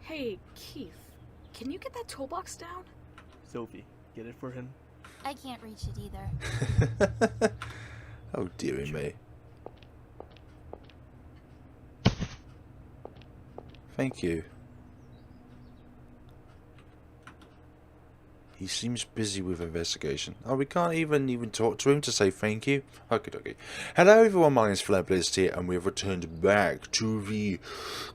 Hey, Keith, can you get that toolbox down? Sophie, get it for him? I can't reach it either. Oh, dearie me. Thank you. He seems busy with investigation. Oh, we can't even talk to him to say thank you? Okay. Hello everyone, my name is FlareBlitzed here, and we have returned back to the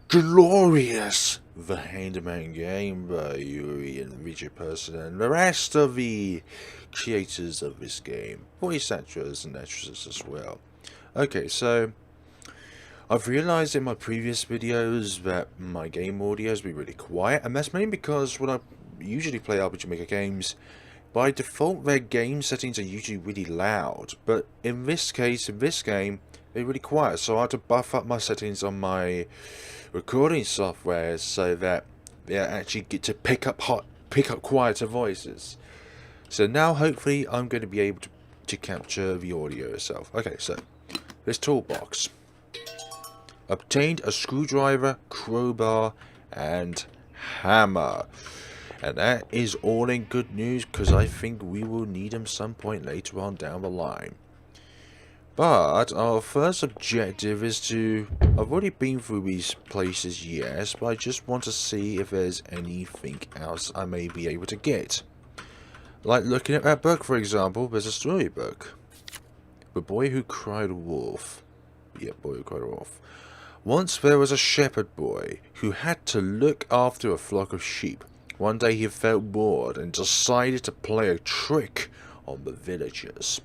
glorious The Handyman game by Yuri and vgperson and the rest of the creators of this game. Voice actors and actresses as well. Okay, so I've realised in my previous videos that my game audio has been really quiet, and that's mainly because when I usually play RPG Maker games, by default their game settings are usually really loud, but in this case, in this game, they're really quiet, so I had to buff up my settings on my recording software so that they actually get to pick up quieter voices. So now hopefully I'm going to be able to capture the audio itself. Okay, so this toolbox. Obtained a screwdriver, crowbar, and hammer. And that is all in good news, because I think we will need them some point later on down the line. But our first objective is to... I've already been through these places, yes, but I just want to see if there's anything else I may be able to get. Like looking at that book, for example. There's a storybook. The Boy Who Cried Wolf. Yeah, Boy Who Cried Wolf. Once there was a shepherd boy who had to look after a flock of sheep. One day he felt bored and decided to play a trick on the villagers.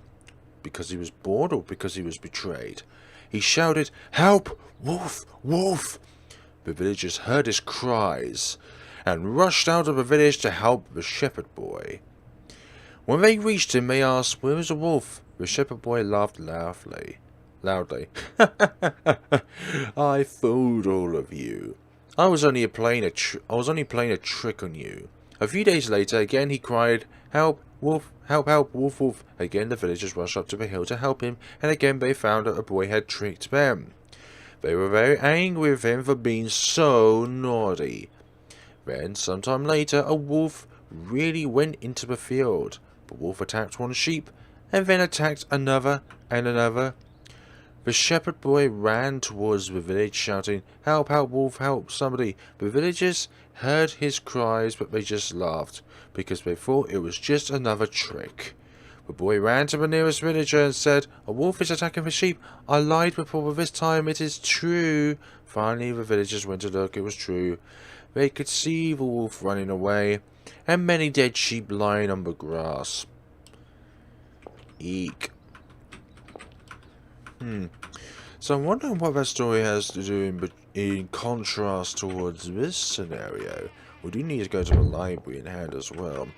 Because he was bored or because he was betrayed? He shouted, "Help! Wolf! Wolf!" The villagers heard his cries and rushed out of the village to help the shepherd boy. When they reached him, they asked, "Where is the wolf?" The shepherd boy laughed loudly. "I fooled all of you. I was only playing a trick on you." A few days later, again he cried, "Help, wolf, help, help, wolf, wolf." Again the villagers rushed up to the hill to help him, and again they found that a boy had tricked them. They were very angry with him for being so naughty. Then, sometime later, a wolf really went into the field. The wolf attacked one sheep, and then attacked another and another. The shepherd boy ran towards the village shouting, "Help, help, wolf, help, somebody." The villagers heard his cries, but they just laughed, because they thought it was just another trick. The boy ran to the nearest villager and said, "A wolf is attacking the sheep. I lied before, but this time it is true." Finally, the villagers went to look. It was true. They could see the wolf running away, and many dead sheep lying on the grass. Eek. So I'm wondering what that story has to do in contrast towards this scenario. We do need to go to the library in hand as well.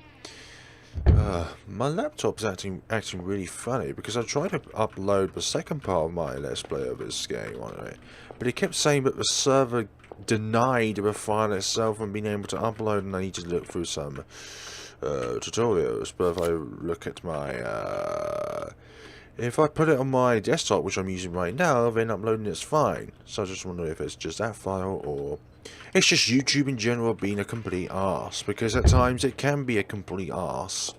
My laptop's acting really funny because I tried to upload the second part of my Let's Play of this game on it, but it kept saying that the server denied the file itself from being able to upload, and I need to look through some tutorials. But if I look at my if I put it on my desktop, which I'm using right now, then uploading it's fine. So I just wonder if it's just that file or it's just YouTube in general being a complete arse, because at times it can be a complete arse.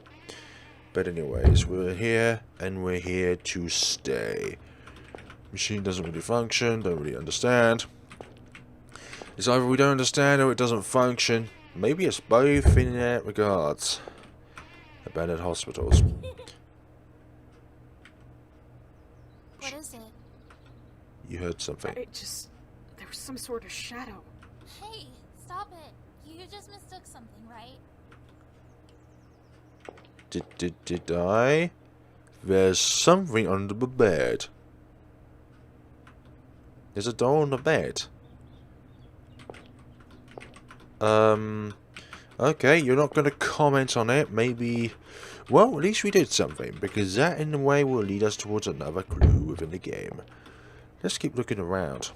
But anyways, we're here and we're here to stay. Machine doesn't really function, don't really understand. It's either we don't understand or it doesn't function. Maybe it's both in that regards. Abandoned hospitals. What is it? You heard something. There was some sort of shadow. Hey, stop it. You just mistook something, right? Did I? There's something under the bed. There's a door on the bed. Okay, you're not going to comment on it. Maybe... Well, at least we did something, because that in a way will lead us towards another clue within the game. Let's keep looking around.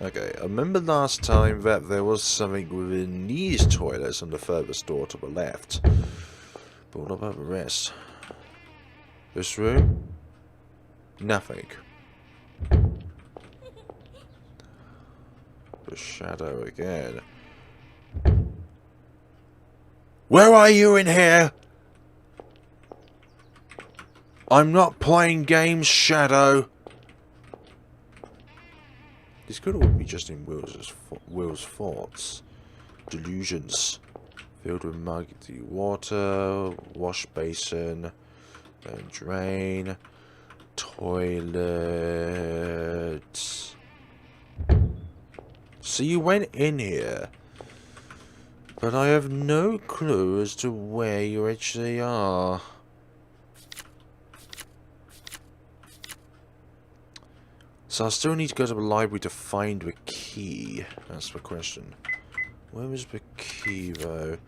Okay, I remember last time that there was something within these toilets on the furthest door to the left. But what about the rest? This room? Nothing. A shadow again. Where are you in here? I'm not playing games, Shadow. This could all be just in Will's thoughts. Delusions. Filled with muggy water, wash basin, and drain, toilet. So you went in here, but I have no clue as to where you actually are. So I still need to go to the library to find the key. That's the question. Where was the key though?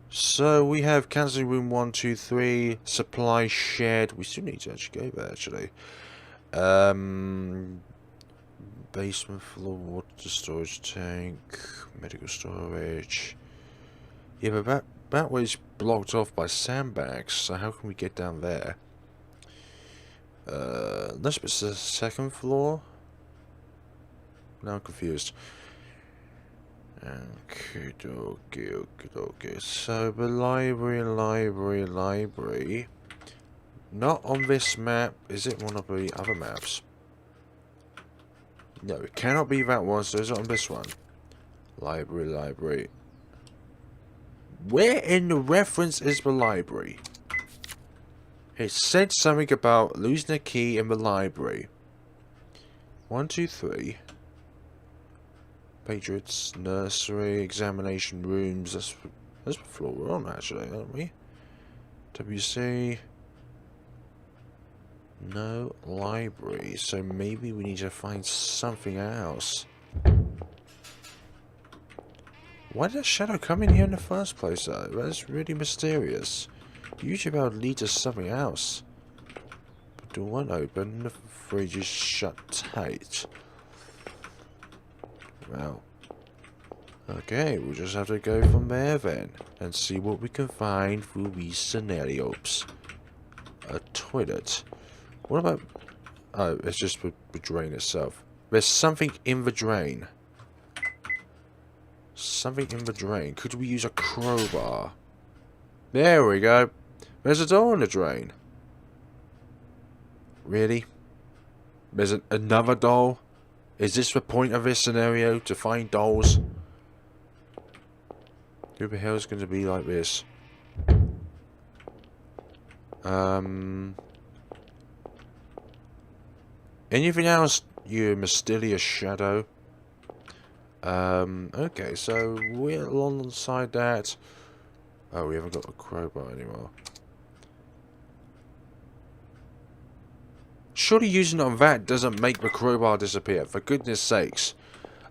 So we have counseling room 1, 2, 3, supply shed. We still need to actually go there actually. Basement floor, water storage tank, medical storage. Yeah, but that way's blocked off by sandbags, so how can we get down there? Unless it's the second floor? Now I'm confused. Okay, okay. So the library. Not on this map. Is it one of the other maps? No, it cannot be that one, so it's not on this one. Library. Where in the reference is the library? It said something about losing a key in the library. 1, 2, 3. Patriots, nursery, examination rooms. That's the floor we're on, actually, aren't we? WC. No library. So maybe we need to find something else. Why did that shadow come in here in the first place, though? That's really mysterious. Usually that would lead to something else. The door won't open. The fridge is shut tight. Well, okay, we'll just have to go from there then and see what we can find through these scenarios. A toilet. What about... Oh, it's just the drain itself. There's something in the drain. Something in the drain. Could we use a crowbar? There we go. There's a door in the drain. Really? There's another doll? Is this the point of this scenario? To find dolls? Who the hell is going to be like this? Anything else, you mysterious shadow? Okay, so we're alongside that. Oh, we haven't got a crowbar anymore. Surely using it on that doesn't make the crowbar disappear, for goodness sakes.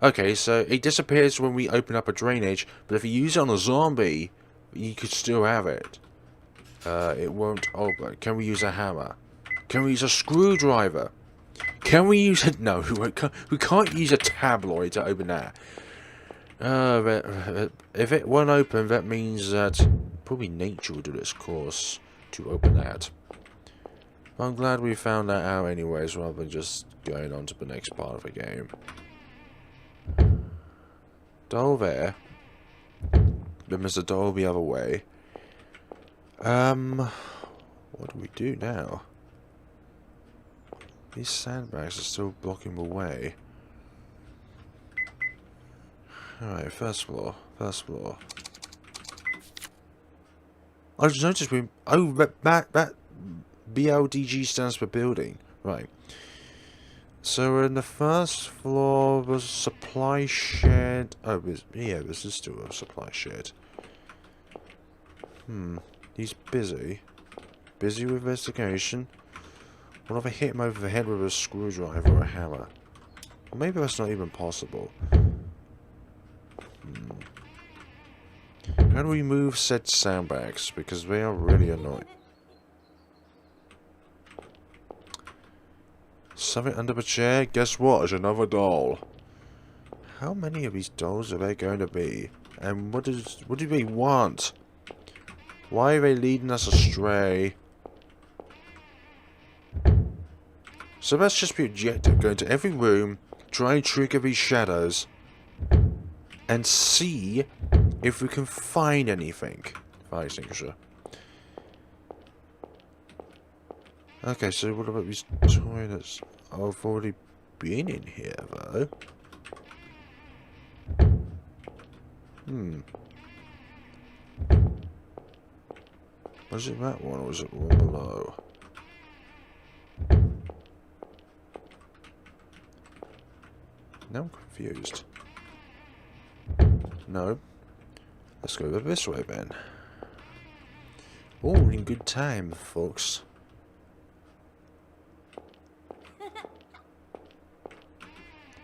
Okay, so it disappears when we open up a drainage, but if you use it on a zombie, you could still have it. It won't open. Can we use a hammer? Can we use a screwdriver? Can we use a... No, we can't use a tabloid to open that. If it won't open, that means that probably nature will do its course to open that. I'm glad we found that out anyways, rather than just going on to the next part of the game. Doll there. Then there's a doll the other way. What do we do now? These sandbags are still blocking the way. Alright, first floor. I just noticed we... Oh, that BLDG stands for building. Right. So we're in the first floor, was a supply shed. Oh, yeah, this is still a supply shed. He's busy. Busy with investigation. What if I hit him over the head with a screwdriver or a hammer? Or maybe that's not even possible. How do we move said sandbags? Because they are really annoying. Something under the chair? Guess what? There's another doll. How many of these dolls are there going to be? And what do they want? Why are they leading us astray? So that's just the objective. Go into every room, try and trigger these shadows. and see if we can find anything. Fire extinguisher. Okay, so what about these toilets? I've already been in here, though. Was it that one, or was it the one below? Now I'm confused. No. Let's go this way, then. All in good time, folks.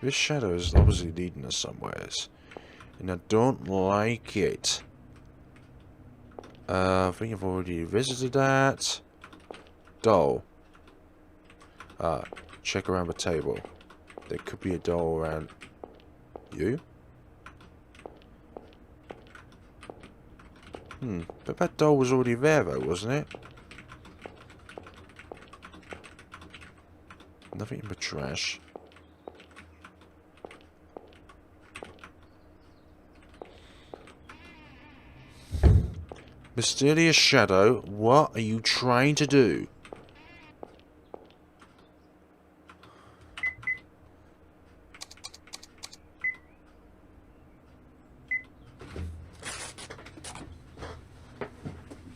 This shadow is obviously leading us somewheres, and I don't like it. I think I've already visited that. Doll. Check around the table. There could be a doll around. You? But that doll was already there though, wasn't it? Nothing in the trash. Mysterious shadow, what are you trying to do?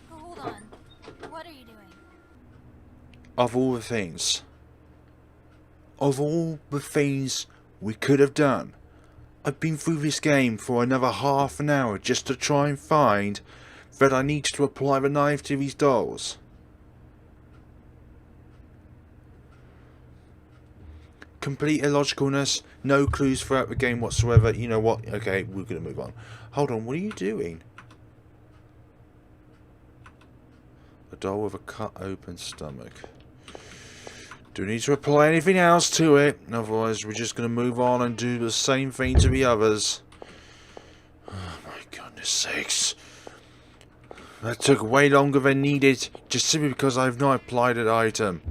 Hold on. What are you doing? Of all the things. Of all the things we could have done. I've been through this game for another half an hour just to try and find that I need to apply the knife to these dolls. Complete illogicalness, no clues throughout the game whatsoever. You know what? Okay, we're going to move on. Hold on, what are you doing? A doll with a cut open stomach. Do we need to apply anything else to it? Otherwise, we're just going to move on and do the same thing to the others. Oh my goodness sakes. That took way longer than needed, just simply because I've not applied an item.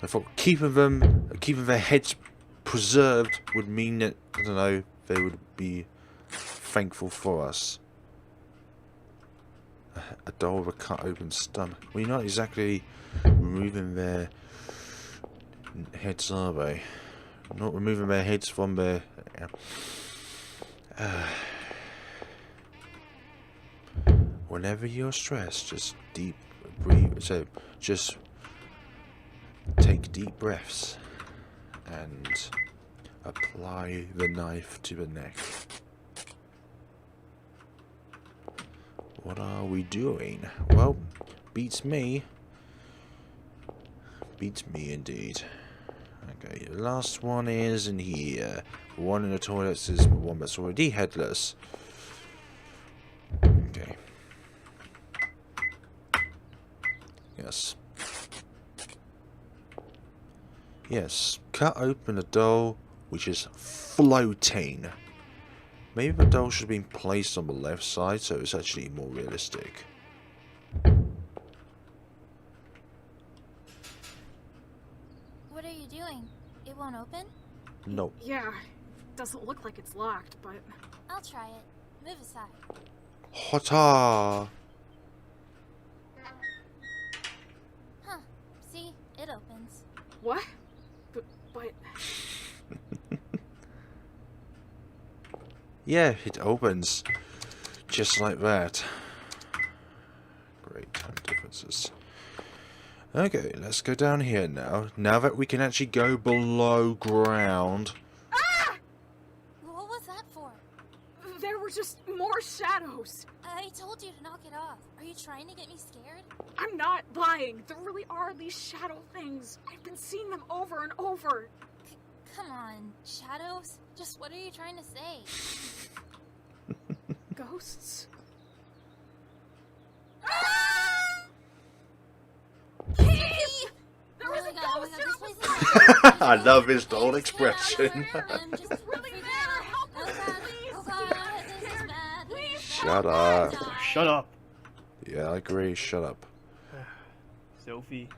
I thought keeping their heads preserved would mean that, I don't know, they would be thankful for us. A doll with a cut open stomach. Well, you're not exactly removing their heads, are they? Not removing their heads from their... Whenever you're stressed, just deep breathe. So just take deep breaths and apply the knife to the neck. What are we doing? Well, beats me. Beats me indeed. Okay, the last one is in here. The one in the toilets is the one that's already headless. Okay. Yes. Yes. Cut open a doll which is floating. Maybe the doll should have been placed on the left side so it's actually more realistic. What are you doing? It won't open? No. Yeah, doesn't look like it's locked, but... I'll try it. Move aside. Hota! Huh. See? It opens. What? But... Yeah, it opens. Just like that. Great time differences. Okay, let's go down here now. Now that we can actually go below ground. Ah! What was that for? There were just more shadows. I told you to knock it off. Are you trying to get me scared? I'm not lying. There really are these shadow things. I've been seeing them over and over. Come on. Shadows? Just what are you trying to say? Ghosts? Keith! There was a ghost in this the place is I love his whole expression. I'm just really freaking bad. out. Help Oh us, god, please. oh god, this is bad. Please Shut up. Shut up, Yeah, I agree. Shut up. Sophie.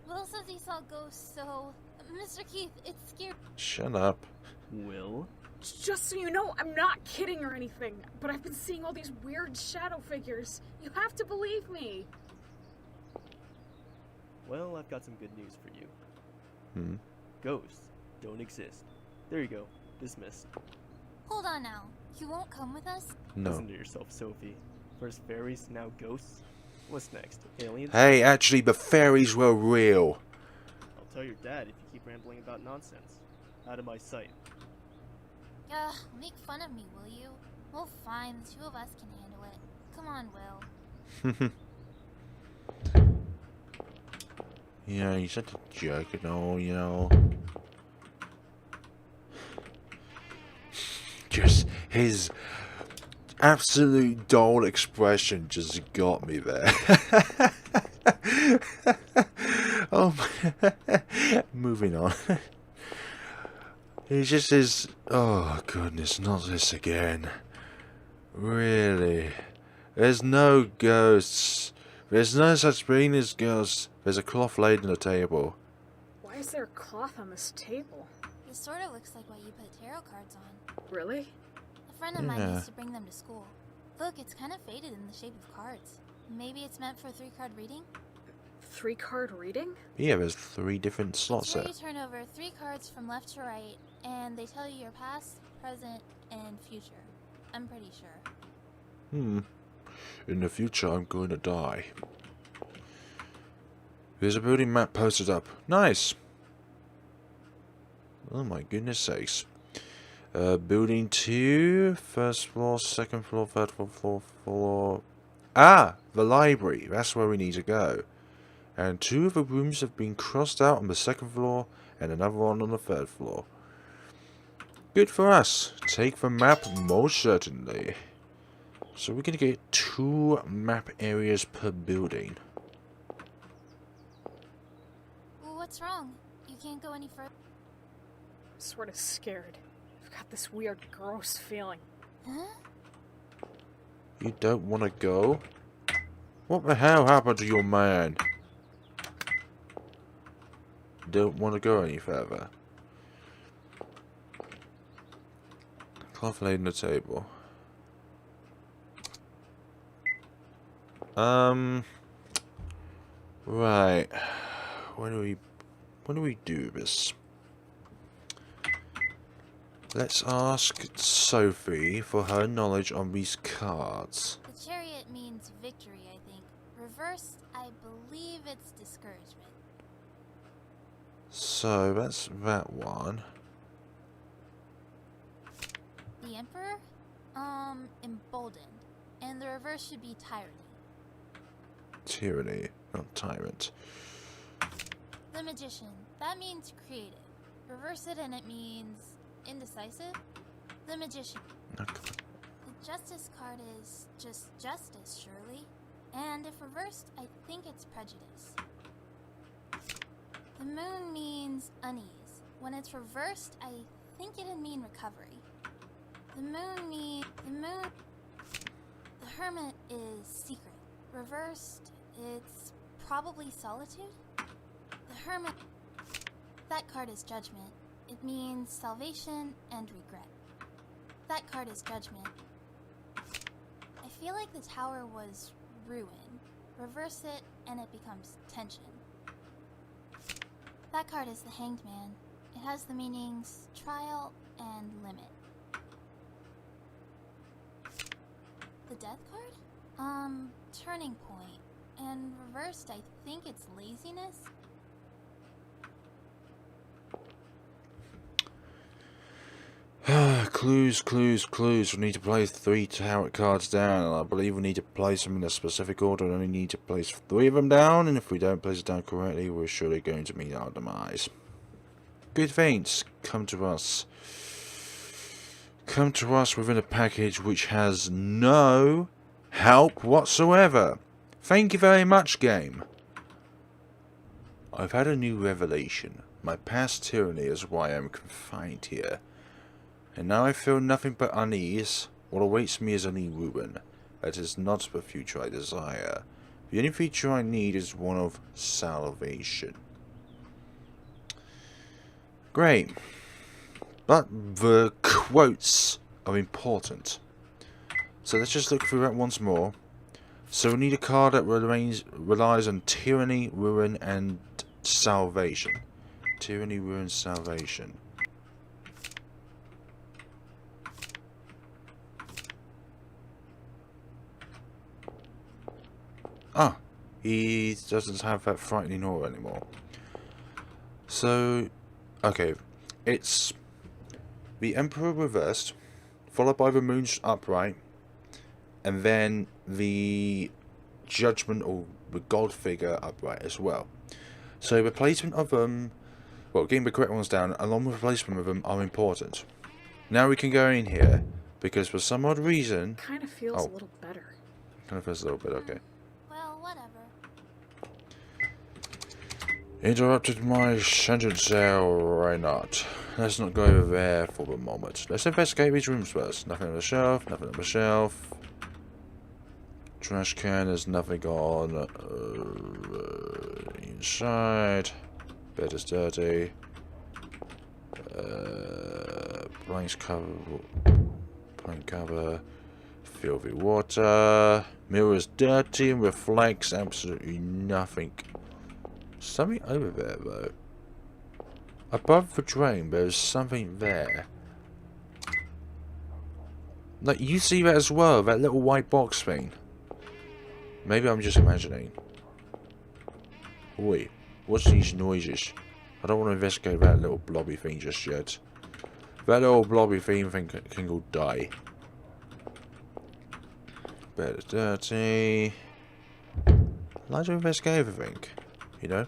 Will says he saw ghosts, so... Mr. Keith, it's scary. Shut up. Will? Just so you know, I'm not kidding or anything, but I've been seeing all these weird shadow figures. You have to believe me. Well, I've got some good news for you. Hmm? Ghosts don't exist. There you go. Dismissed. Hold on now. You won't come with us? No. Listen to yourself, Sophie. First fairies, now ghosts. What's next? Aliens? Hey, actually, the fairies were real. I'll tell your dad if you keep rambling about nonsense. Out of my sight. Make fun of me, will you? Well, fine. The two of us can handle it. Come on, Will. Yeah, he's such a jerk and all, you know. Just his absolute dull expression just got me there. Oh my. Moving on. He just is. Oh goodness, not this again. Really? There's no ghosts. There's no such thing as ghosts. There's a cloth laid on the table. Why is there a cloth on this table? This sort of looks like what you put tarot cards on. Really? A friend of mine Yeah. used to bring them to school. Look, it's kind of faded in the shape of cards. Maybe it's meant for a 3-card reading? 3-card reading? Yeah, there's 3 different slots It's where there. you turn over 3 cards from left to right, and they tell you your past, present, and future. I'm pretty sure. In the future, I'm going to die. There's a building map posted up. Nice. Oh my goodness sakes. Building 2, first floor, second floor, third floor, fourth floor. Ah, the library. That's where we need to go. And 2 of the rooms have been crossed out on the second floor, and another one on the third floor. Good for us. Take the map most certainly. So we're going to get 2 map areas per building. What's wrong? You can't go any further. I'm sort of scared. I've got this weird, gross feeling. Huh? You don't want to go? What the hell happened to your man? Don't want to go any further. Cloth laid on the table. Right. When do we do this? Let's ask Sophie for her knowledge on these cards. The chariot means victory, I think. Reversed, I believe it's discouragement. So that's that one. The Emperor? Emboldened. And the reverse should be tyranny. Tyranny, not tyrant. The Magician. That means creative. Reverse it and it means indecisive. The Magician. Okay. The Justice card is just justice, surely. And if reversed, I think it's prejudice. The Moon means unease. When it's reversed, I think it'd mean recovery. The Hermit is secret. Reversed, it's probably solitude. The Hermit. That card is judgment. It means salvation and regret. That card is judgment. I feel like the tower was ruin. Reverse it and it becomes tension. That card is the Hanged Man. It has the meanings trial and limit. The Death card? Turning point. And reversed, I think it's laziness. Clues. We need to place 3 tarot cards down, and I believe we need to place them in a specific order, and only need to place 3 of them down, and if we don't place it down correctly, we're surely going to meet our demise. Good things come to us. Come to us within a package which has no help whatsoever. Thank you very much, game. I've had a new revelation. My past tyranny is why I'm confined here. And now I feel nothing but unease. What awaits me is only ruin. That is not the future I desire. The only future I need is one of salvation. Great. But the quotes are important. So let's just look through that once more. So we need a card that relies on tyranny, ruin, and salvation. Tyranny, ruin, salvation. Ah, he doesn't have that frightening aura anymore. So, okay, it's the Emperor reversed, followed by the Moon upright, and then the Judgment or the God figure upright as well. So replacement of them, well, getting the correct ones down along with replacement of them are important. Now we can go in here because for some odd reason, Kind of feels a little better. kind of feels a little bit okay. Well, whatever. Interrupted my sentence there, or not? Let's not go over there for the moment. Let's investigate these rooms first. Nothing on the shelf, nothing on the shelf. Trash can, there's nothing on inside. Bed is dirty. Blank cover. Filthy water. Mirror is dirty and reflects absolutely nothing. Something over there though. Above the drain, there's something there. Like, you see that as well, that little white box thing. Maybe I'm just imagining. Wait, what's these noises? I don't want to investigate that little blobby thing just yet. That little blobby thing can go die. Bed is dirty. I like to investigate everything, you know?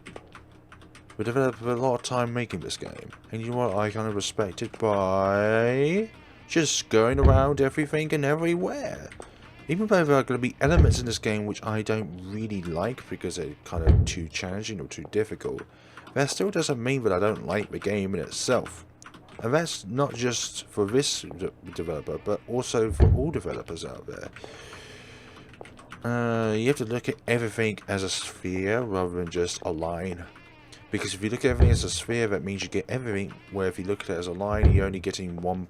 We developed a lot of time making this game. And you know what? I kind of respect it by just going around everything and everywhere. Even though there are going to be elements in this game which I don't really like because they're kind of too challenging or too difficult, that still doesn't mean that I don't like the game in itself. And that's not just for this developer, but also for all developers out there. You have to look at everything as a sphere rather than just a line. Because if you look at everything as a sphere, that means you get everything, where if you look at it as a line, you're only getting one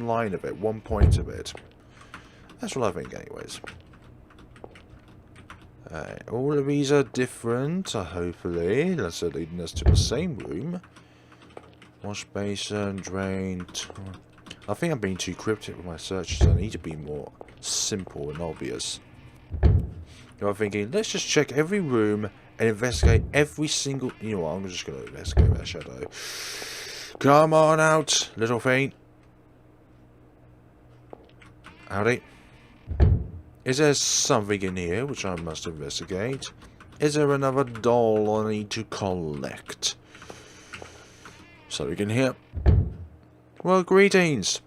line of it, 1 point of it. That's what I think anyways. All of these are different, hopefully. That's leading us to the same room. Wash basin, drain. I think I'm being too cryptic with my searches. I need to be more simple and obvious. I'm thinking, let's just check every room and investigate every single... You know what, I'm just going to investigate that shadow. Come on out, little thing. Howdy. Is there something in here which I must investigate? Is there another doll I need to collect? Something in here. Well, greetings.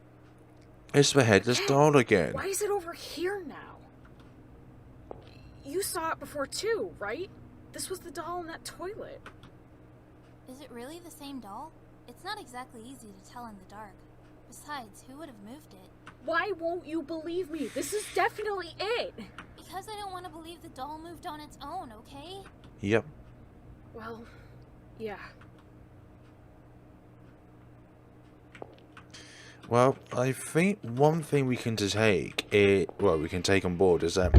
It's the headless doll again. Why is it over here now? You saw it before too, right? This was the doll in that toilet. Is it really the same doll? It's not exactly easy to tell in the dark. Besides, who would have moved it? Why won't you believe me? This is definitely it. Because I don't want to believe the doll moved on its own, okay? Yep. Well, yeah. Well, I think one thing we can take on board is that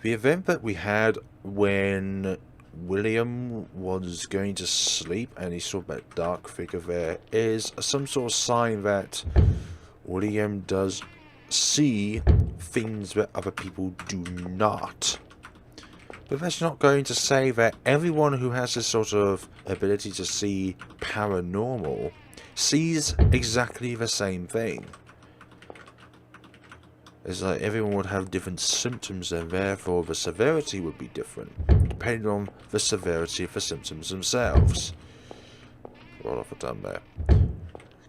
the event that we had when William was going to sleep and he saw that dark figure there is some sort of sign that William does see things that other people do not. But that's not going to say that everyone who has this sort of ability to see paranormal sees exactly the same thing. It's like everyone would have different symptoms and therefore the severity would be different, depending on the severity of the symptoms themselves. What have I done there?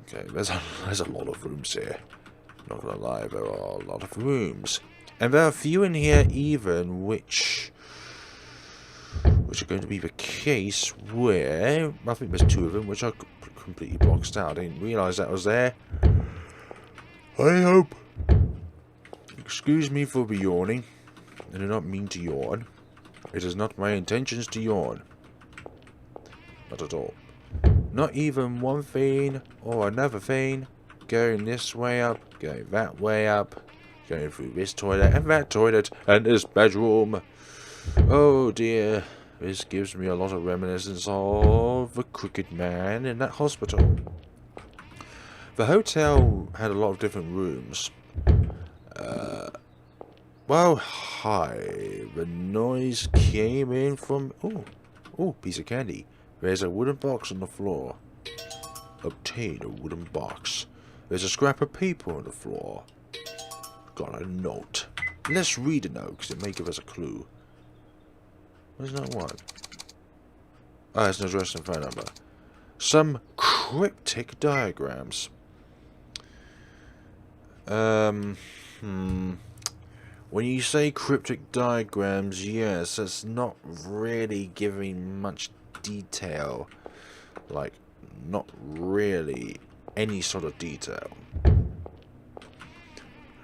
Okay, there's a lot of rooms here. Not gonna lie, there are a lot of rooms. And there are a few in here even which are going to be the case where, I think there's 2 of them which are completely boxed out. I didn't realise that was there. I hope. Excuse me for the yawning. I do not mean to yawn. It is not my intentions to yawn. Not at all. Not even one thing or another thing. Going this way up, going that way up, going through this toilet and that toilet and this bedroom. Oh dear, this gives me a lot of reminiscence of the crooked man in that hospital. The hotel had a lot of different rooms. Well, hi. The noise came in from... Oh, piece of candy. There's a wooden box on the floor. Obtain a wooden box. There's a scrap of paper on the floor. Got a note. Let's read the note, because it may give us a clue. What is that one? Oh, it's an address and phone number. Some cryptic diagrams. When you say cryptic diagrams, yes, that's not really giving much detail. Like, not really any sort of detail.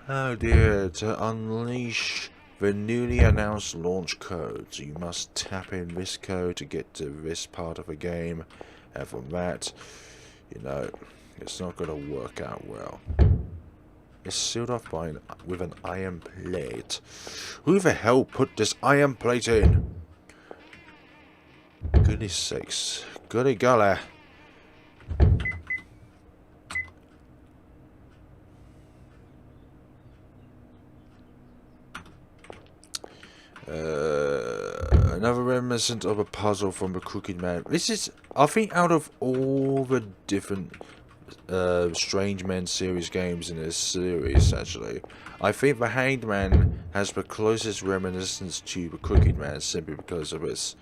Oh dear, to unleash the newly announced launch codes, you must tap in this code to get to this part of the game, and from that, you know, it's not going to work out well. It's sealed off with an iron plate. Who the hell put this iron plate in? Goodness sakes. Goody golly. Another reminiscent of a puzzle from the Crooked Man. This is, I think, out of all the different Strange Men series games in this series, actually, I think the Hanged Man has the closest reminiscence to the Crooked Man, simply because of its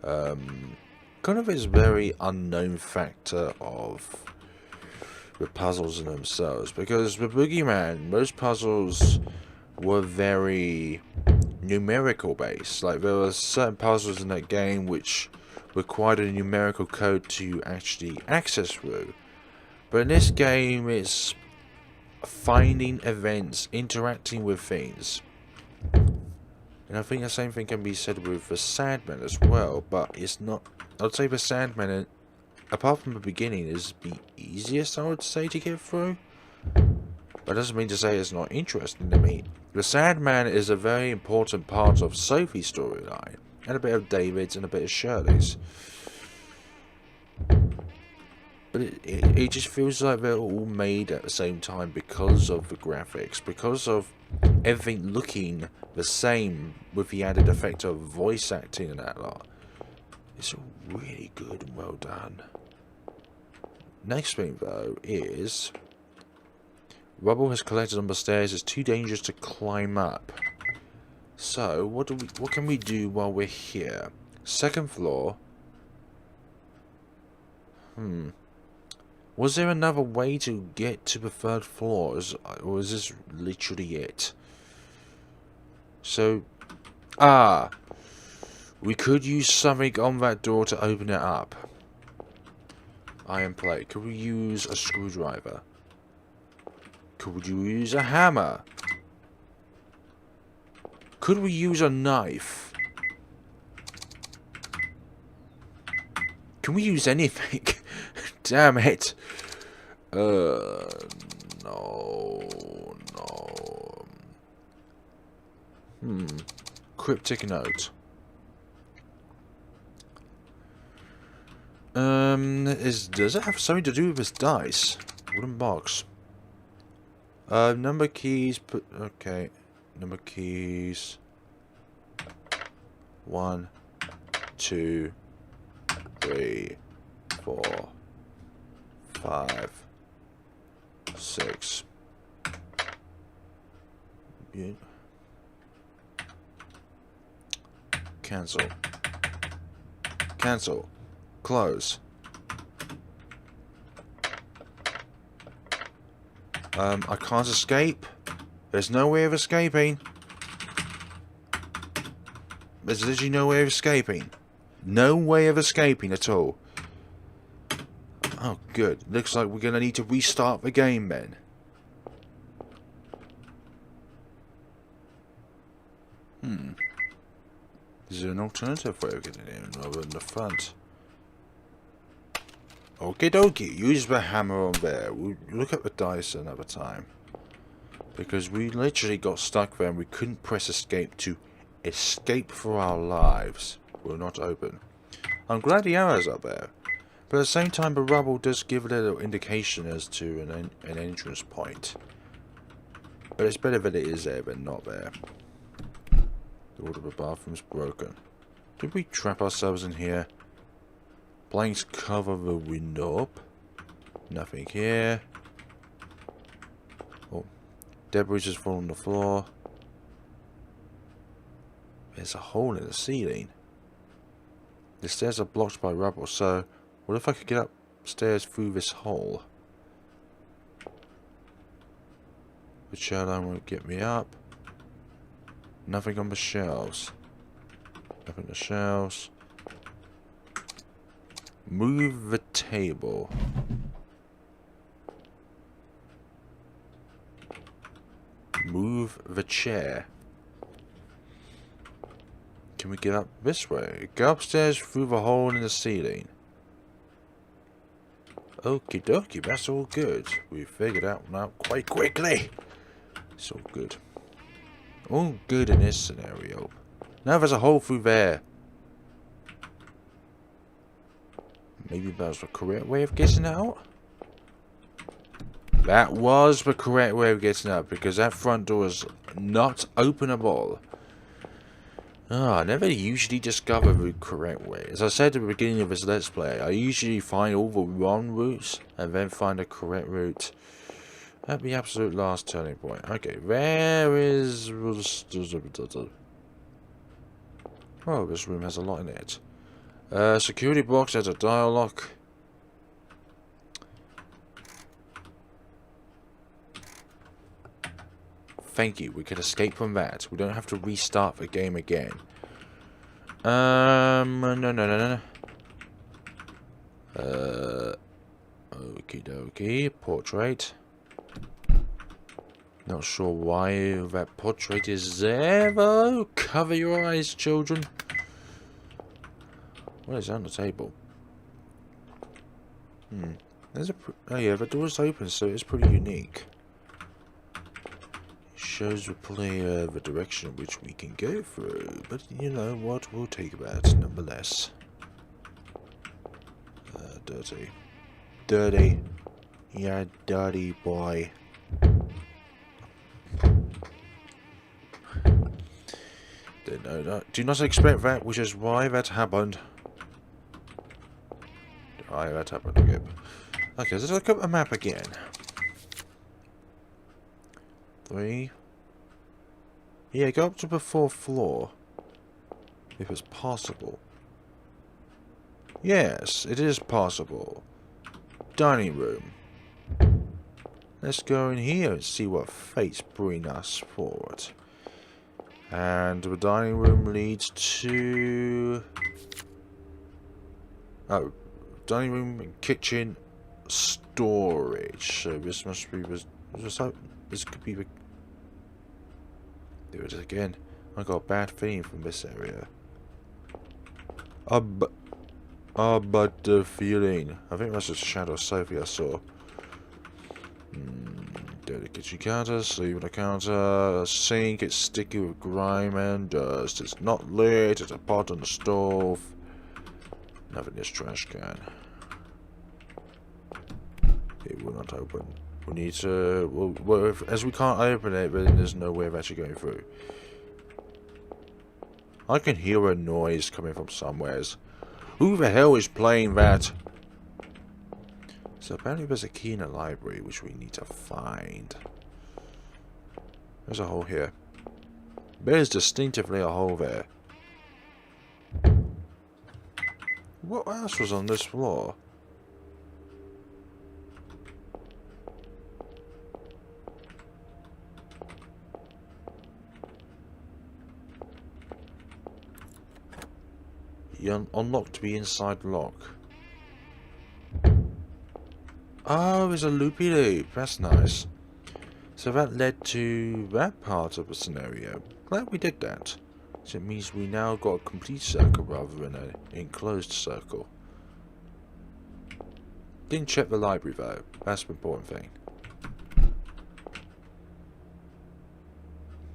kind of its very unknown factor of the puzzles in themselves. Because the Boogeyman, most puzzles were very numerical based. Like, there were certain puzzles in that game which required a numerical code to actually access through. But in this game, it's finding events, interacting with things. And I think the same thing can be said with the Sandman as well, but it's not... I'd say the Sandman, apart from the beginning, is the easiest, I would say, to get through. But doesn't mean to say it's not interesting to me. The Sandman is a very important part of Sophie's storyline, and a bit of David's and a bit of Shirley's. But it just feels like they're all made at the same time because of the graphics, because of everything looking the same with the added effect of voice acting and that lot. It's all really good and well done. Next thing though is... Rubble has collected on the stairs. It's too dangerous to climb up. So, what can we do while we're here? Second floor. Was there another way to get to the third floor? Or is this literally it? So, we could use something on that door to open it up. Iron plate. Could we use a screwdriver? Could you use a hammer? Could we use a knife? Can we use anything? Damn it. No. Cryptic note. Does it have something to do with this dice? Wooden box. Number keys, okay. Number keys. 1, 2, 3, 4, 5, 6. Yeah. Cancel. Cancel. Close. I can't escape. There's no way of escaping. There's literally no way of escaping. No way of escaping at all. Oh, good. Looks like we're going to need to restart the game then. Is there an alternative way of getting in other than the front? Okie dokie, use the hammer on there. We'll look at the dice another time. Because we literally got stuck there and we couldn't press escape to escape for our lives. Will not open. I'm glad the arrows are there. But at the same time, the rubble does give a little indication as to an entrance point. But it's better that it is there than not there. The door to the bathroom's broken. Did we trap ourselves in here? Blanks cover the window up. Nothing here. Oh, debris has fallen on the floor. There's a hole in the ceiling. The stairs are blocked by rubble, so what if I could get upstairs through this hole? The chair line won't get me up. Nothing on the shelves. Nothing on the shelves. Move the table. Move the chair. Can we get up this way? Go upstairs through the hole in the ceiling. Okie dokie, that's all good. We figured out now quite quickly. It's all good. All good in this scenario. Now there's a hole through there. Maybe that was the correct way of getting out? That was the correct way of getting out, because that front door is not openable. Oh, I never usually discover the correct way. As I said at the beginning of this Let's Play, I usually find all the wrong routes and then find the correct route at the absolute last turning point. Okay, where is... Oh, this room has a lot in it. Security box has a dial lock. Thank you, we can escape from that. We don't have to restart the game again. No. Okie dokie, portrait. Not sure why that portrait is there though. Cover your eyes, children. What is on the table? There's a... Oh yeah, the door's open, so it's pretty unique. It shows the player the direction which we can go through, but you know what, we'll take that nonetheless. Dirty. Dirty. Yeah, dirty boy. Didn't know that. Do not expect that, which is why that happened. That happened again. Okay, let's look at the map again. 3. Yeah, go up to the 4th floor. If it's possible. Yes, it is possible. Dining room. Let's go in here and see what fates bring us forward. And the dining room leads to... Oh. Dining room, kitchen, storage. So this must be... This could be... Do it again. I got a bad feeling from this area. But the feeling. I think that's just a shadow of Sophie I saw. Dirty kitchen counter, sleeve on the counter, a sink, it's sticky with grime and dust. It's not lit, it's a pot on the stove. Nothing in this trash can. It will not open. We need to... Well, as we can't open it, then there's no way of actually going through. I can hear a noise coming from somewheres. Who the hell is playing that? So apparently there's a key in the library which we need to find. There's a hole here. There's distinctively a hole there. What else was on this floor? You unlocked the inside lock. Oh, there's a loopy loop. That's nice. So that led to that part of the scenario. Glad we did that. So it means we now got a complete circle rather than an enclosed circle. Didn't check the library though. That's the important thing.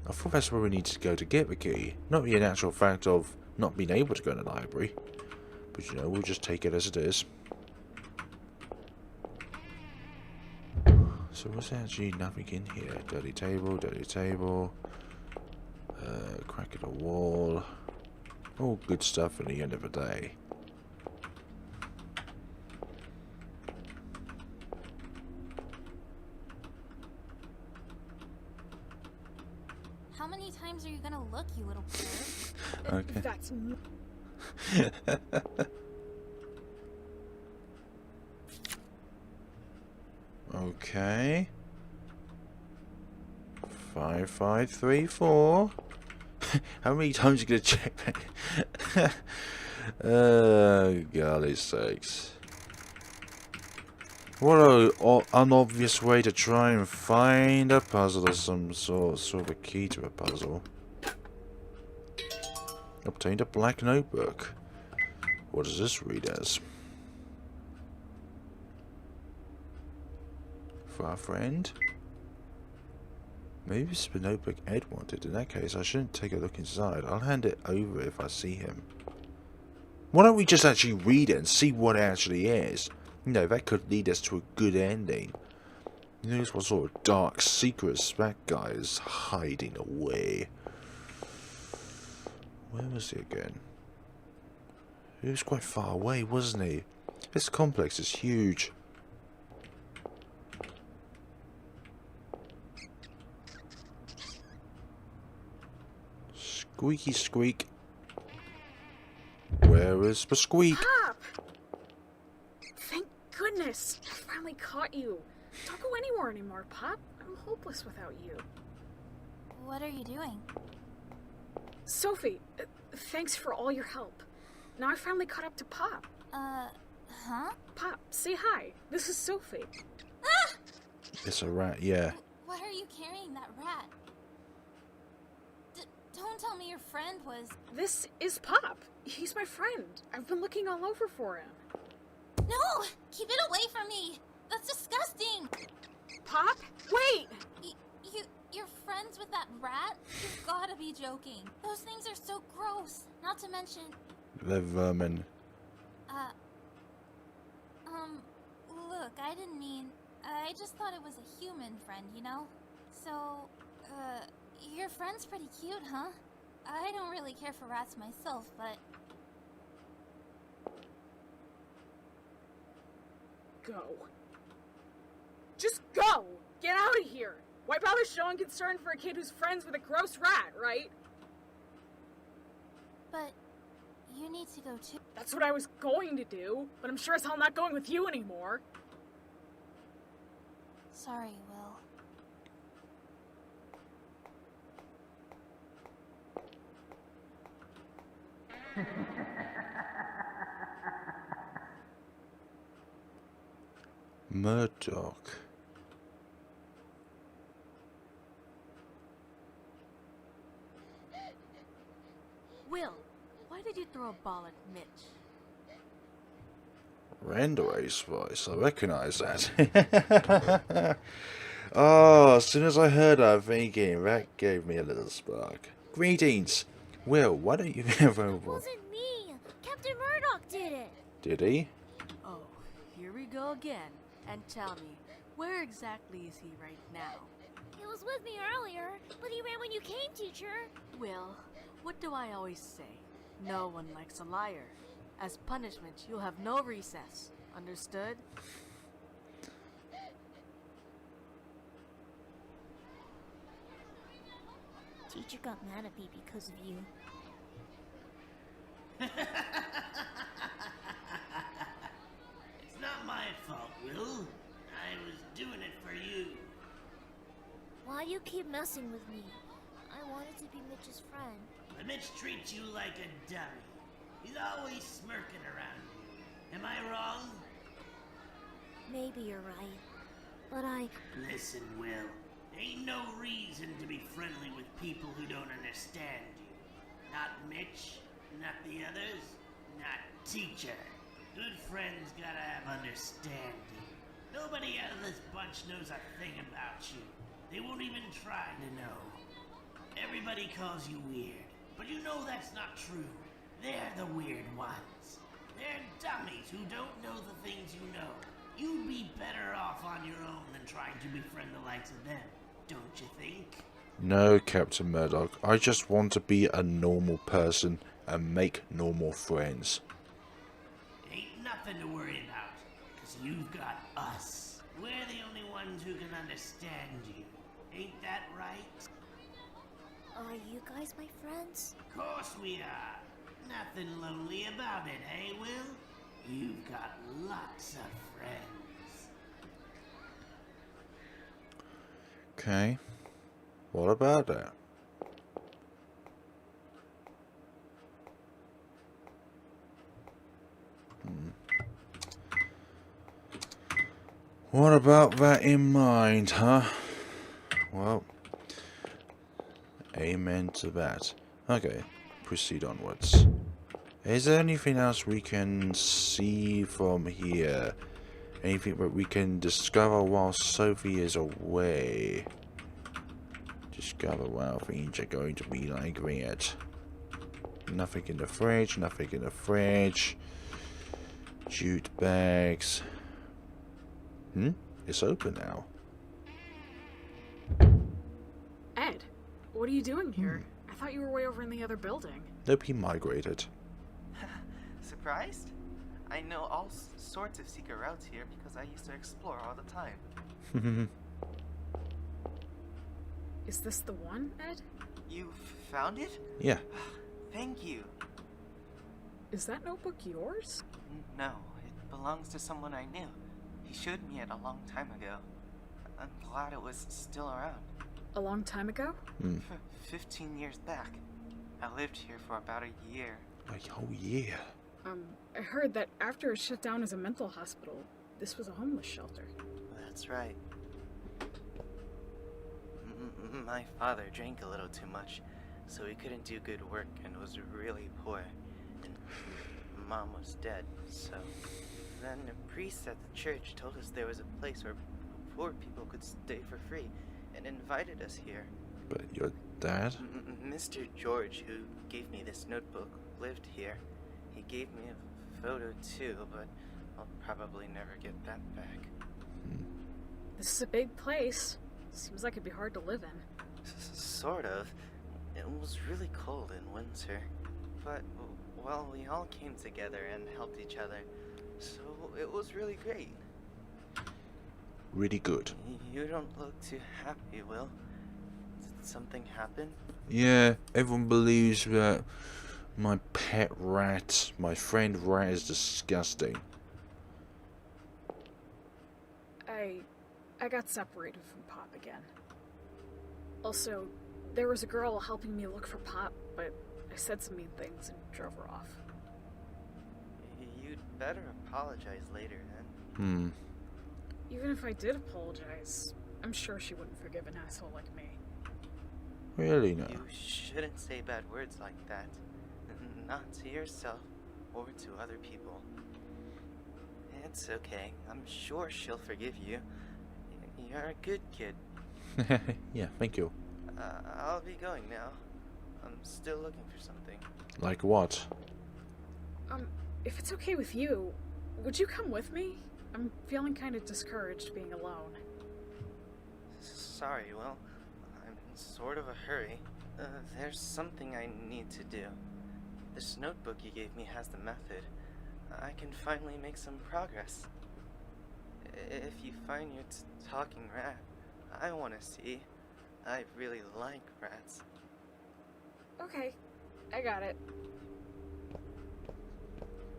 I thought that's where we needed to go to get the key. Not the actual fact of not being able to go to the library. But you know, we'll just take it as it is. So there's actually nothing in here. Dirty table, dirty table. Crack in the wall. All good stuff at the end of the day. How many times are you gonna look, you little perv? Okay. That's Okay. 5534. How many times are you gonna check that? Oh, golly sakes. What an unobvious way to try and find a puzzle or some sort of a key to a puzzle. Obtained a black notebook. What does this read as? For our friend? Maybe it's the notebook Ed wanted. In that case, I shouldn't take a look inside. I'll hand it over if I see him. Why don't we just actually read it and see what it actually is? You know, that could lead us to a good ending. Who knows what sort of dark secrets that guy is hiding away. Where was he again? He was quite far away, wasn't he? This complex is huge. Squeaky squeak. Where is the squeak? Pop! Thank goodness! I finally caught you. Don't go anywhere anymore, Pop. I'm hopeless without you. What are you doing? Sophie, thanks for all your help. Now I finally caught up to Pop. Huh? Pop, say hi. This is Sophie. Ah! It's a rat, yeah. Why are you carrying that rat? Don't tell me your friend was... This is Pop. He's my friend. I've been looking all over for him. No! Keep it away from me! That's disgusting! Pop? Wait! You're friends with that rat? You've gotta be joking. Those things are so gross. Not to mention... They're vermin. Look, I didn't mean... I just thought it was a human friend, you know? So, your friend's pretty cute, huh? I don't really care for rats myself, but... Go. Just go! Get out of here! Why bother showing concern for a kid who's friends with a gross rat, right? But... you need to go too. That's what I was going to do, but I'm sure as hell not going with you anymore. Sorry, Will. Murdoch. Will, why did you throw a ball at Mitch? Randora's voice, I recognize that. Oh, as soon as I heard that thinking, that gave me a little spark. Greetings! Will, why don't you be available? It wasn't me! Captain Murdoch did it! Did he? Oh, here we go again. And tell me, where exactly is he right now? He was with me earlier, but he ran when you came, teacher! Will, what do I always say? No one likes a liar. As punishment, you'll have no recess. Understood? Teacher got mad at me because of you. It's not my fault, Will. I was doing it for you. Why you keep messing with me? I wanted to be Mitch's friend. But Mitch treats you like a dummy. He's always smirking around you. Am I wrong? Maybe you're right. But Listen, Will. Ain't no reason to be friendly with people who don't understand you. Not Mitch, not the others, not Teacher. Good friends gotta have understanding. Nobody out of this bunch knows a thing about you. They won't even try to know. Everybody calls you weird, but you know that's not true. They're the weird ones. They're dummies who don't know the things you know. You'd be better off on your own than trying to befriend the likes of them, don't you think? No, Captain Murdoch. I just want to be a normal person and make normal friends. Ain't nothing to worry about, because you've got us. We're the only ones who can understand you. Ain't that right? Are you guys my friends? Of course we are. Nothing lonely about it, eh, Will? You've got lots of friends. Okay. What about that? What about that in mind, huh? Well, amen to that. Okay, proceed onwards. Is there anything else we can see from here? Anything that we can discover while Sophie is away? Discover while things are going to be like that. Nothing in the fridge, nothing in the fridge. Jute bags. It's open now. Ed, what are you doing here? I thought you were way over in the other building. Nope, he migrated. Surprised? I know all sorts of secret routes here because I used to explore all the time. Is this the one, Ed? You found it? Yeah. Thank you. Is that notebook yours? No, it belongs to someone I knew. He showed me it a long time ago. I'm glad it was still around. A long time ago? 15 years back. I lived here for about a year. A whole year. I heard that after it shut down as a mental hospital, this was a homeless shelter. That's right. My father drank a little too much, so he couldn't do good work and was really poor. And Mom was dead, so then a priest at the church told us there was a place where poor people could stay for free and invited us here. But your dad? Mr. George, who gave me this notebook, lived here. He gave me a photo too, but I'll probably never get that back. This is a big place. Seems like it'd be hard to live in. Sort of. It was really cold in winter. But, well, we all came together and helped each other. So it was really great. Really good. You don't look too happy, Will. Did something happen? Yeah, everyone believes that my pet rat, my friend rat, is disgusting. I got separated from Pop again. Also, there was a girl helping me look for Pop, but I said some mean things and drove her off. You'd better apologize later, then. Even if I did apologize, I'm sure she wouldn't forgive an asshole like me. Really, no. You shouldn't say bad words like that. Not to yourself or to other people. It's okay. I'm sure she'll forgive you. You're a good kid. Yeah, thank you. I'll be going now. I'm still looking for something. Like what? If it's okay with you, would you come with me? I'm feeling kind of discouraged being alone. Sorry, Will. I'm in sort of a hurry. There's something I need to do. This notebook you gave me has the method. I can finally make some progress. If you find your talking rat, I want to see. I really like rats. Okay, I got it.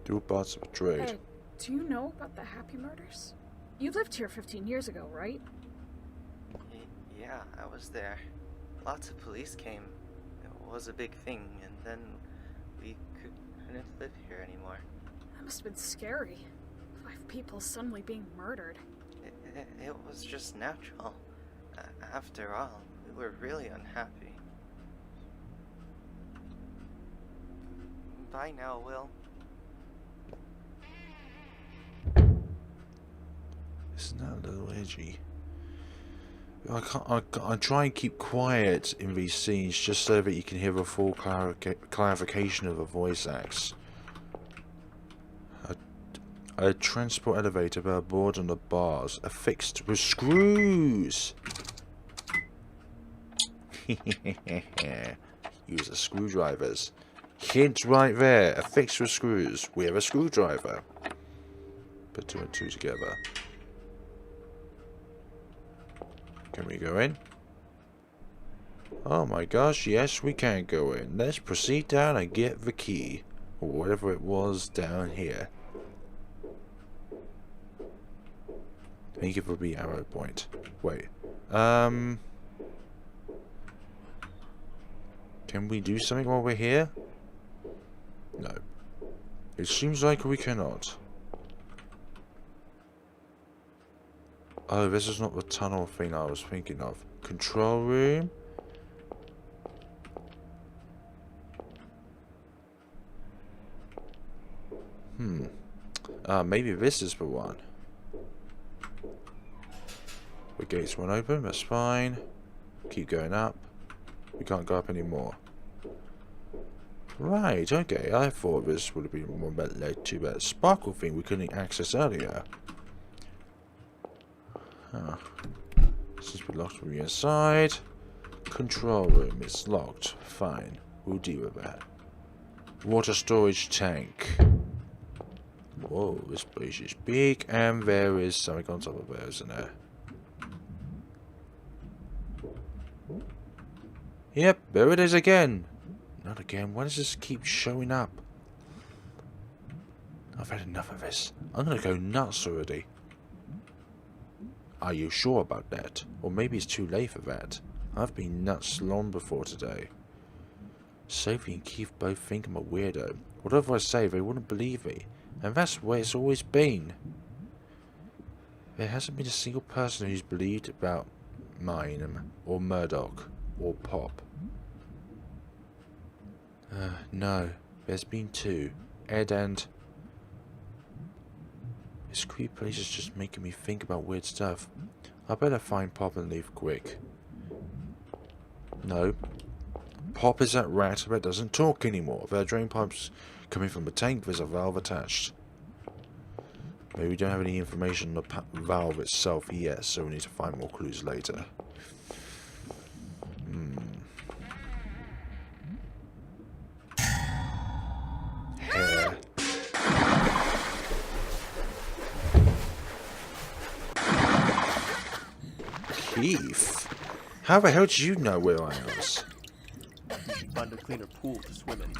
Do parts of a trade. Ed, do you know about the Happy Murders? You lived here 15 years ago, right? Yeah, I was there. Lots of police came. It was a big thing, and then we couldn't live here anymore. That must have been scary. 5 people suddenly being murdered. It was just natural. After all, we were really unhappy. Bye now, Will. Isn't that a little edgy? I try and keep quiet in these scenes just so that you can hear a full clarification of the voice acts. A transport elevator with a board on the bars affixed with screws. Use the screwdrivers. Hint right there. Affixed with screws. We have a screwdriver. Put 2 and 2 together. Can we go in? Oh my gosh, yes we can go in. Let's proceed down and get the key. Or whatever it was down here. Thank you for the arrow point. Wait. Can we do something while we're here? No. It seems like we cannot. Oh, this is not the tunnel thing I was thinking of. Control room? Maybe this is the one. The gates won't open, that's fine. Keep going up. We can't go up anymore. Right, okay. I thought this would have been more led to that sparkle thing we couldn't access earlier. Huh. Since we locked from the inside. Control room is locked. Fine. We'll deal with that. Water storage tank. Whoa, this place is big, and there is something on top of there, isn't there? Yep, there it is again. Not again. Why does this keep showing up? I've had enough of this. I'm gonna go nuts already. Are you sure about that? Or maybe it's too late for that. I've been nuts long before today. Sophie and Keith both think I'm a weirdo. Whatever I say, they wouldn't believe me. And that's the way it's always been. There hasn't been a single person who's believed about mine, or Murdoch, or Pop. No, there's been 2. Ed and... This creepy place is just making me think about weird stuff. I better find Pop and leave quick. No. Pop is that rat that doesn't talk anymore. There are drain pipes coming from the tank. There's a valve attached. Maybe we don't have any information on the valve itself yet, so we need to find more clues later. Hair. Keith? How the hell did you know where I was? You should find a cleaner pool to swim in.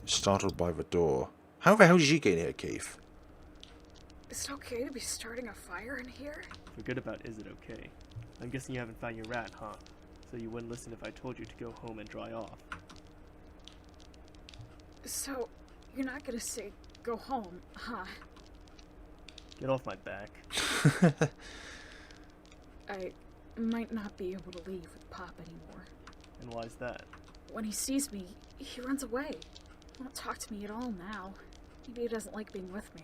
Startled by the door. How the hell did you get here, Keith? Is it okay to be starting a fire in here? Forget about is it okay. I'm guessing you haven't found your rat, huh? So you wouldn't listen if I told you to go home and dry off. So, you're not gonna say go home, huh? Get off my back. I might not be able to leave with Pop anymore. And why's that? When he sees me, he runs away. He won't talk to me at all now. Maybe he doesn't like being with me.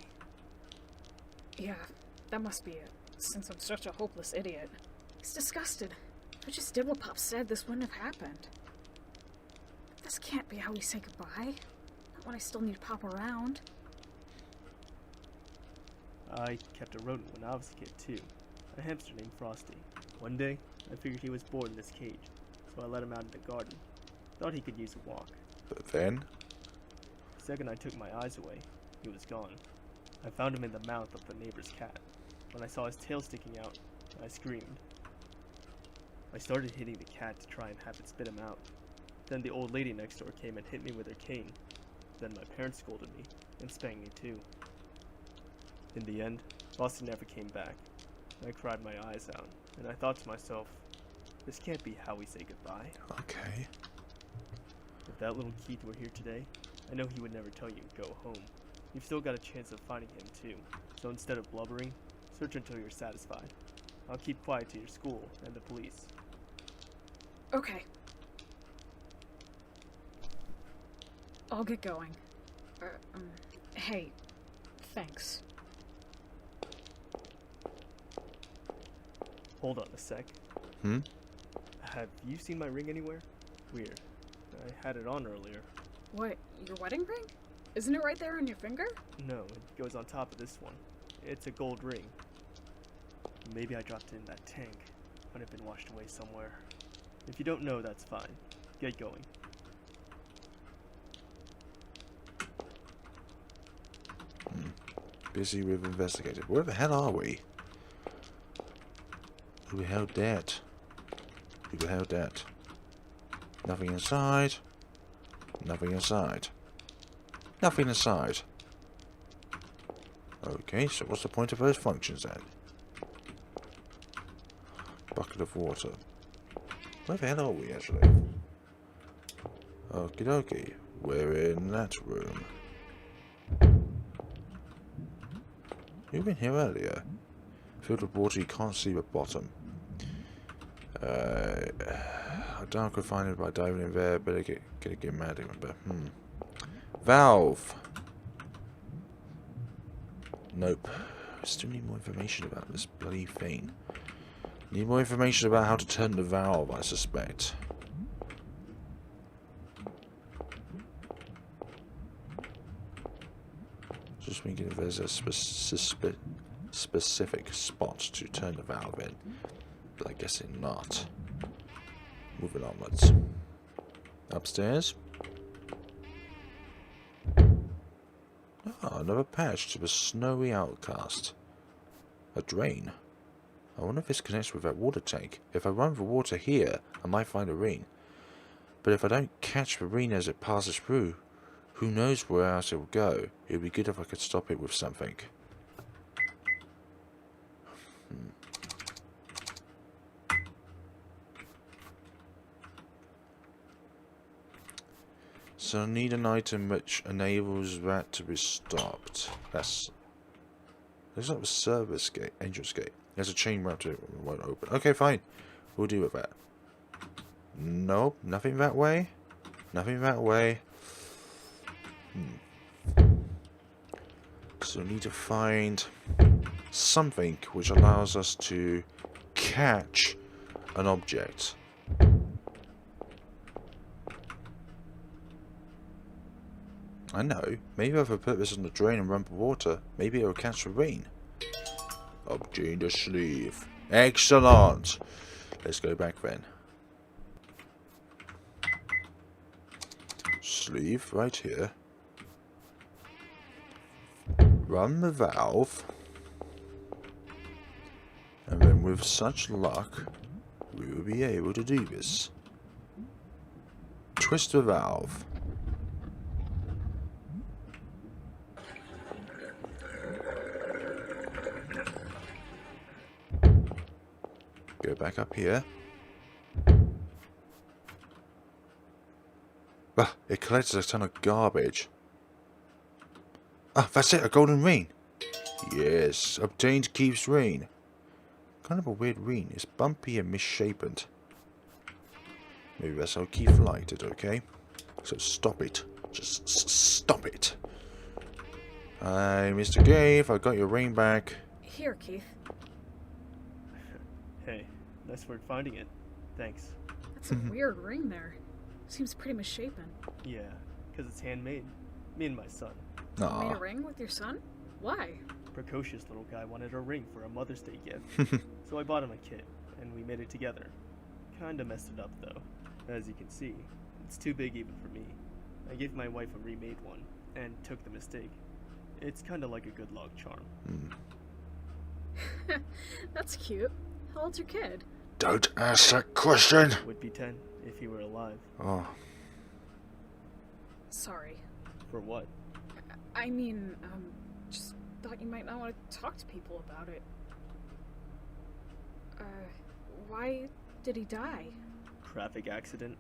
Yeah, that must be it, since I'm such a hopeless idiot. He's disgusted. If I just did what Pop said, this wouldn't have happened. This can't be how we say goodbye. Not when I still need Pop around. I kept a rodent when I was a kid too. A hamster named Frosty. One day, I figured he was bored in his cage, so I let him out in the garden. Thought he could use a walk. But then? The second I took my eyes away, he was gone. I found him in the mouth of the neighbor's cat. When I saw his tail sticking out, I screamed. I started hitting the cat to try and have it spit him out. Then the old lady next door came and hit me with her cane. Then my parents scolded me and spanked me too. In the end, Frosty never came back. I cried my eyes out, and I thought to myself, this can't be how we say goodbye. Okay. If that little Keith were here today, I know he would never tell you to go home. You've still got a chance of finding him too, so instead of blubbering, search until you're satisfied. I'll keep quiet to your school and the police. Okay. I'll get going. Hey, thanks. Hold on a sec. Hmm? Have you seen my ring anywhere? Weird. I had it on earlier. What, your wedding ring? Isn't it right there on your finger? No, it goes on top of this one. It's a gold ring. Maybe I dropped it in that tank, but it's been washed away somewhere. If you don't know, that's fine. Get going. Busy with investigating. Where the hell are we? Who beheld that? Who beheld that? Nothing inside. Nothing inside. Nothing inside. Okay, so what's the point of those functions then? Bucket of water. Where the hell are we actually? Okie dokie. We're in that room. You were in here earlier. Filled with water, you can't see the bottom. I doubt I could find it by diving in there, but I get mad at it. Valve! Nope. I still need more information about this bloody thing. Need more information about how to turn the valve, I suspect. Just thinking if there's a specific spot to turn the valve in. But I guess not. Moving onwards. Upstairs. Ah, another patch to the snowy outcast. A drain. I wonder if this connects with that water tank. If I run the water here, I might find a ring. But if I don't catch the ring as it passes through, who knows where else it will go. It would be good if I could stop it with something. So I need an item which enables that to be stopped. That's... Looks like the service gate, entrance gate. There's a chain around it, it won't open. Okay, fine. We'll deal with that. Nope, nothing that way. Nothing that way. So we need to find something which allows us to catch an object. I know. Maybe if I put this on the drain and run the water, maybe it'll catch the rain. Object in the sleeve. Excellent! Let's go back then. Sleeve right here. Run the valve. And then with such luck, we will be able to do this. Twist the valve. Go back up here. Ah, it collected a ton of garbage. Ah, that's it, a golden ring. Yes, obtained keeps ring. Kind of a weird ring. It's bumpy and misshapen. Maybe that's how Keith liked it, okay? So stop it. Just stop it. Hi, Mr. Keith, I got your ring back. Here, Keith. Hey, nice work finding it. Thanks. That's a weird ring there. Seems pretty misshapen. Yeah, because it's handmade. Me and my son. You made Aw. a ring with your son? Why? Precocious little guy wanted a ring for a Mother's Day gift. So I bought him a kit, and we made it together. Kinda messed it up though. As you can see, it's too big even for me. I gave my wife a remade one, and took the mistake. It's kinda like a good luck charm. That's cute. How old's your kid? Don't ask that question. Would be 10 if he were alive. Oh, Sorry. For what? I mean, just thought you might not want to talk to people about it. Why did he die? Traffic accident?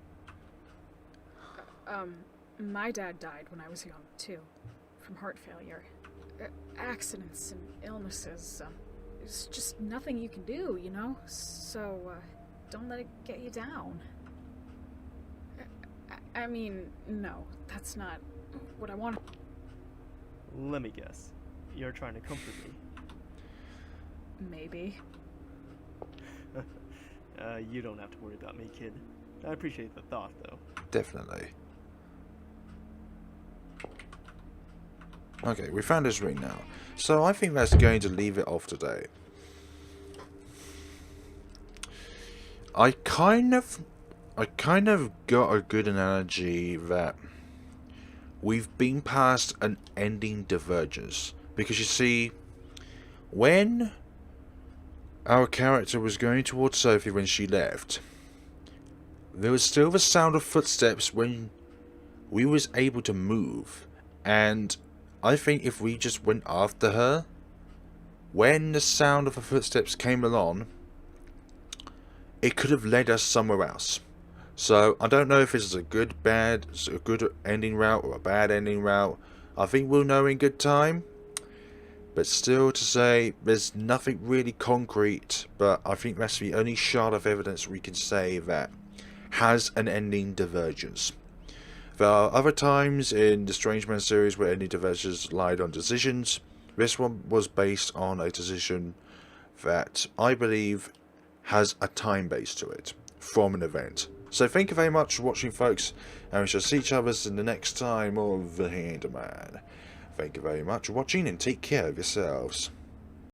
My dad died when I was young, too. From heart failure. Accidents and illnesses, there's just nothing you can do, you know? So, don't let it get you down. I mean, no, that's not what I want. Let me guess. You're trying to comfort me. Maybe. You don't have to worry about me, kid. I appreciate the thought, though. Definitely. Okay, we found this ring now. So I think that's going to leave it off today. I kind of got a good analogy that we've been past an ending divergence. Because you see, when our character was going towards Sophie when she left, there was still the sound of footsteps when we was able to move. And I think if we just went after her, when the sound of the footsteps came along, it could have led us somewhere else. So I don't know if this is a good ending route or a bad ending route. I think we'll know in good time. But still to say, there's nothing really concrete, but I think that's the only shard of evidence we can say that has an ending divergence. There are other times in the Strange Man series where ending divergences lied on decisions. This one was based on a decision that I believe has a time base to it from an event. So thank you very much for watching, folks, and we shall see each other in the next time of The Sandman. Thank you very much for watching and take care of yourselves.